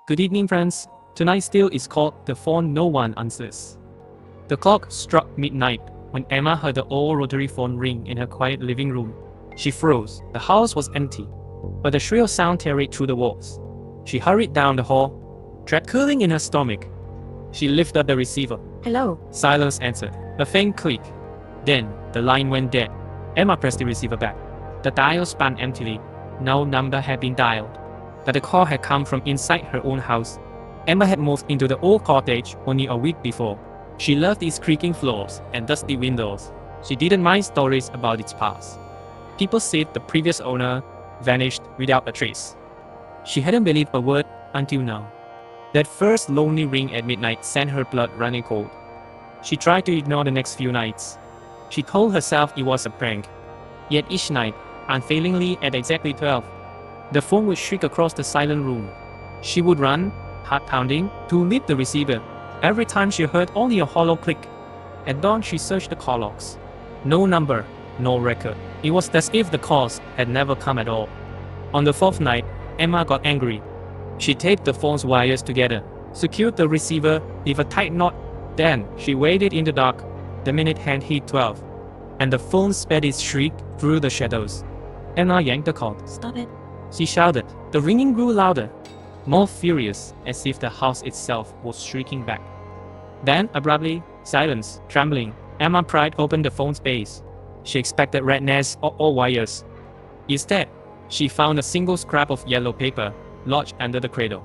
Good evening, friends. Tonight's tale is called The Phone No One Answers. The clock struck midnight when Emma heard the old rotary phone ring in her quiet living room. She froze. The house was empty, but the shrill sound carried through the walls. She hurried down the hall, dread curling in her stomach. She lifted the receiver. Hello. Silence answered. A faint click. Then, the line went dead. Emma pressed the receiver back. The dial spun emptily. No number had been dialed. But the call had come from inside her own house. Emma had moved into the old cottage only a week before. She loved its creaking floors and dusty windows. She didn't mind stories about its past. People said the previous owner vanished without a trace. She hadn't believed a word until now. That first lonely ring at midnight sent her blood running cold. She tried to ignore the next few nights. She told herself it was a prank. Yet each night, unfailingly at exactly 12, the phone would shriek across the silent room. She would run, heart pounding, to lift the receiver. Every time she heard only a hollow click. At dawn she searched the call logs. No number, no record. It was as if the calls had never come at all. On the fourth night, Emma got angry. She taped the phone's wires together, secured the receiver with a tight knot. Then, she waited in the dark. The minute hand hit 12, and the phone sped its shriek through the shadows. Emma yanked the cord. Stop it. She shouted. The ringing grew louder, more furious, as if the house itself was shrieking back. Then, abruptly, silence, trembling, Emma pried open the phone's base. She expected redness or all wires. Instead, she found a single scrap of yellow paper lodged under the cradle.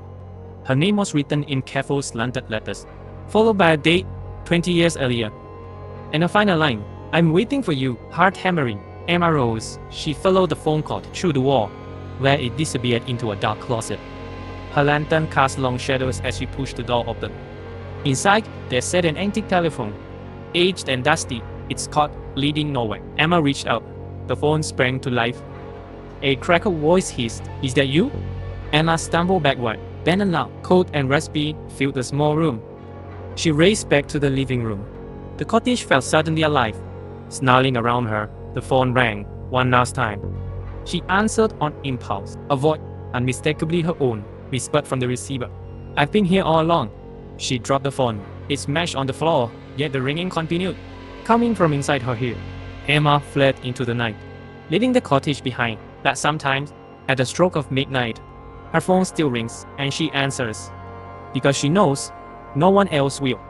Her name was written in careful slanted letters, followed by a date 20 years earlier. And a final line, I'm waiting for you, heart hammering. Emma rose. She followed the phone cord through the wall, where it disappeared into a dark closet. Her lantern cast long shadows as she pushed the door open. Inside, there sat an antique telephone, aged and dusty, its cord leading nowhere. Emma reached out. The phone sprang to life. A crackled voice hissed, Is that you? Emma stumbled backward. Then and loud, cold and raspy, filled the small room. She raced back to the living room. The cottage felt suddenly alive. Snarling around her, the phone rang, one last time. She answered on impulse. A voice, unmistakably her own, whispered from the receiver. I've been here all along. She dropped the phone. It smashed on the floor, yet the ringing continued, coming from inside her ear. Emma fled into the night, leaving the cottage behind. But sometimes, at the stroke of midnight, her phone still rings and she answers, because she knows no one else will.